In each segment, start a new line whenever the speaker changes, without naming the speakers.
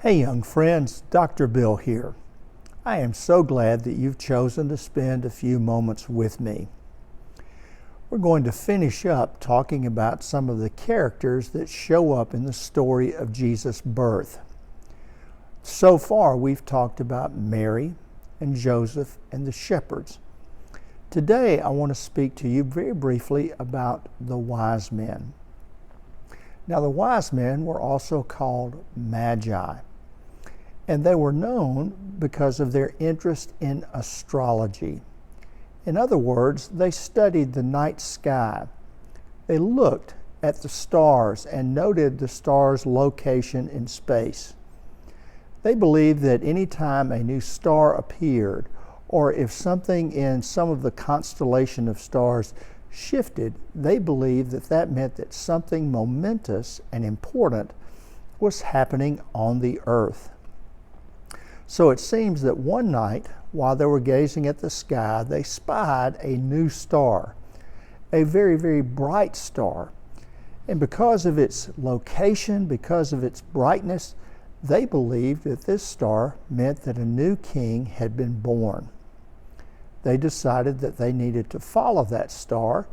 Hey young friends, Dr. Bill here. I am so glad that you've chosen to spend a few moments with me. We're going to finish up talking about some of the characters that show up in the story of Jesus' birth. So far we've talked about Mary and Joseph and the shepherds. Today I want to speak to you very briefly about the wise men. Now the wise men were also called magi. And they were known because of their interest in astrology. In other words, they studied the night sky. They looked at the stars and noted the stars' location in space. They believed that any time a new star appeared, or if something in some of the constellation of stars shifted, they believed that that meant that something momentous and important was happening on the earth. So it seems that one night, while they were gazing at the sky, they spied a new star, a very, very bright star. And because of its location, because of its brightness, they believed that this star meant that a new king had been born. They decided that they needed to follow that star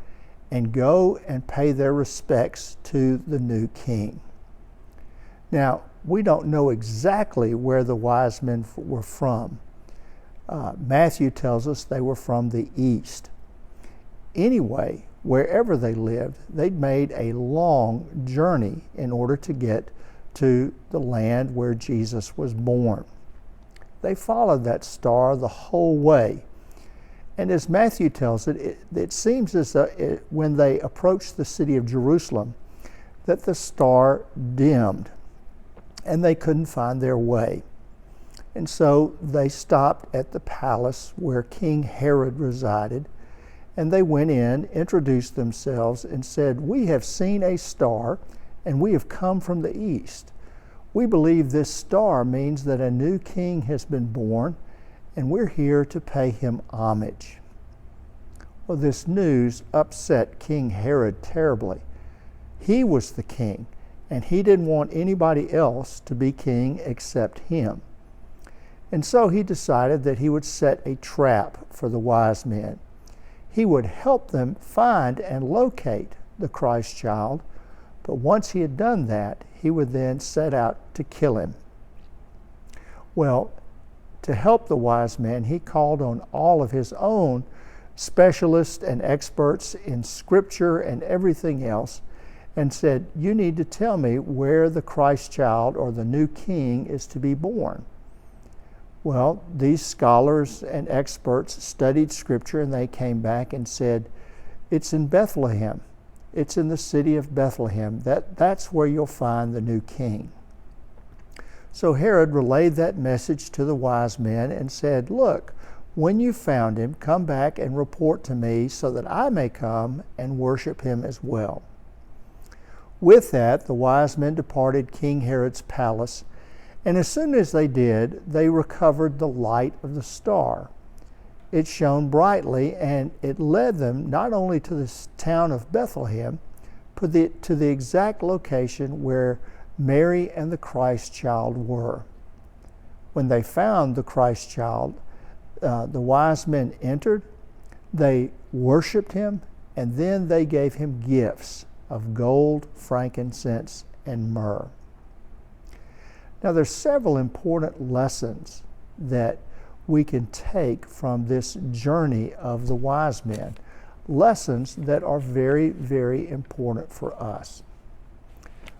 and go and pay their respects to the new king. Now, we don't know exactly where the wise men were from. Matthew tells us they were from the east. Anyway, wherever they lived, they'd made a long journey in order to get to the land where Jesus was born. They followed that star the whole way. And as Matthew tells it, it seems as though when they approached the city of Jerusalem, that the star dimmed and they couldn't find their way. And so they stopped at the palace where King Herod resided, and they went in, introduced themselves, and said, "We have seen a star, and we have come from the east. We believe this star means that a new king has been born, and we're here to pay him homage." Well, this news upset King Herod terribly. He was the king, and he didn't want anybody else to be king except him. And so he decided that he would set a trap for the wise men. He would help them find and locate the Christ child, but once he had done that, he would then set out to kill him. Well, to help the wise men, he called on all of his own specialists and experts in scripture and everything else, and said, "You need to tell me where the Christ child or the new king is to be born." Well, these scholars and experts studied scripture, and they came back and said, "It's in Bethlehem. It's in the city of Bethlehem. That's where you'll find the new king." So Herod relayed that message to the wise men and said, "Look, when you found him, come back and report to me so that I may come and worship him as well." With that, the wise men departed King Herod's palace, and as soon as they did, they recovered the light of the star. It shone brightly, and it led them not only to the town of Bethlehem, but to the exact location where Mary and the Christ child were. When they found the Christ child, the wise men entered, they worshiped him, and then they gave him gifts of gold, frankincense, and myrrh. Now there's several important lessons that we can take from this journey of the wise men, lessons that are very, very important for us.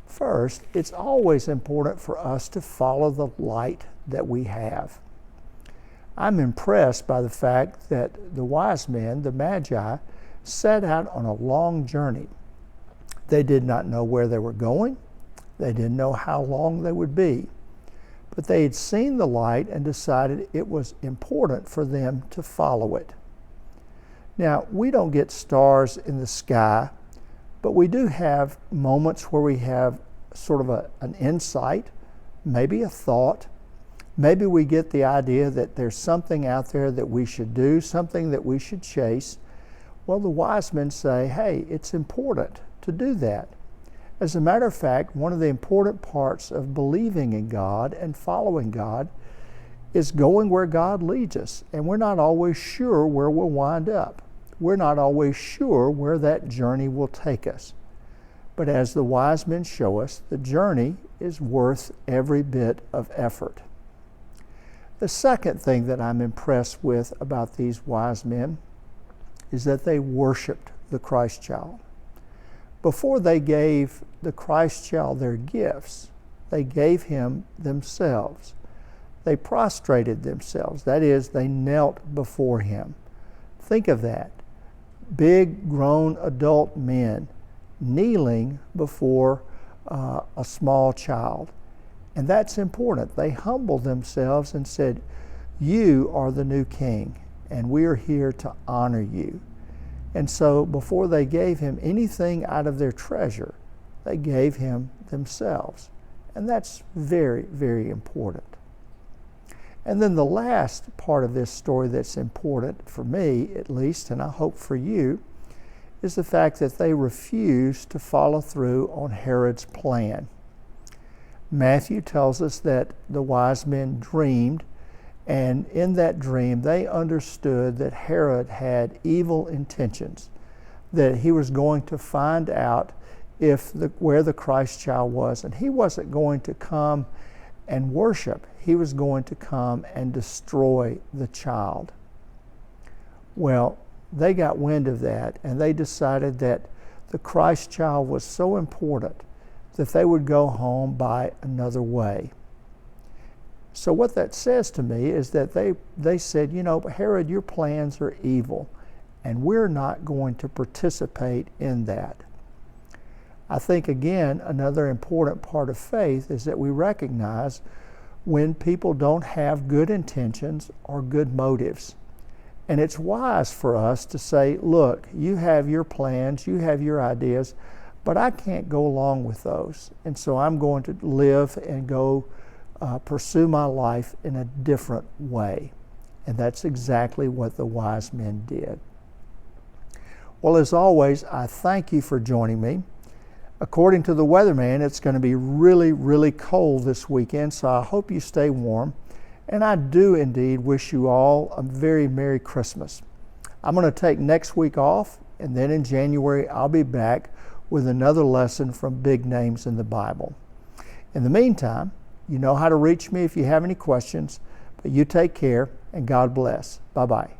First, it's always important for us to follow the light that we have. I'm impressed by the fact that the wise men, the magi, set out on a long journey. They did not know where they were going. They didn't know how long they would be. But they had seen the light and decided it was important for them to follow it. Now, we don't get stars in the sky, but we do have moments where we have sort of an insight, maybe a thought. Maybe we get the idea that there's something out there that we should do, something that we should chase. Well, the wise men say, hey, it's important to do that. As a matter of fact, one of the important parts of believing in God and following God is going where God leads us. And we're not always sure where we'll wind up. We're not always sure where that journey will take us. But as the wise men show us, the journey is worth every bit of effort. The second thing that I'm impressed with about these wise men is that they worshiped the Christ child. Before they gave the Christ child their gifts, they gave him themselves. They prostrated themselves. That is, they knelt before him. Think of that. Big, grown adult men kneeling before a small child. And that's important. They humbled themselves and said, "You are the new king, and we are here to honor you." And so before they gave him anything out of their treasure, they gave him themselves. And that's very, very important. And then the last part of this story that's important, for me at least, and I hope for you, is the fact that they refused to follow through on Herod's plan. Matthew tells us that the wise men dreamed, and in that dream they understood that Herod had evil intentions, that he was going to find out where the Christ child was, and he wasn't going to come and worship. He was going to come and destroy the child. Well, they got wind of that, and they decided that the Christ child was so important that they would go home by another way. So what that says to me is that they said, Herod, your plans are evil, and we're not going to participate in that. I think, again, another important part of faith is that we recognize when people don't have good intentions or good motives. And it's wise for us to say, look, you have your plans, you have your ideas, but I can't go along with those. And so I'm going to live and go pursue my life in a different way. And that's exactly what the wise men did. Well, as always, I thank you for joining me. According to the weatherman, it's going to be really, really cold this weekend, so I hope you stay warm. And I do indeed wish you all a very Merry Christmas. I'm going to take next week off, and then in January I'll be back with another lesson from big names in the Bible. In the meantime, you know how to reach me if you have any questions, but you take care and God bless. Bye-bye.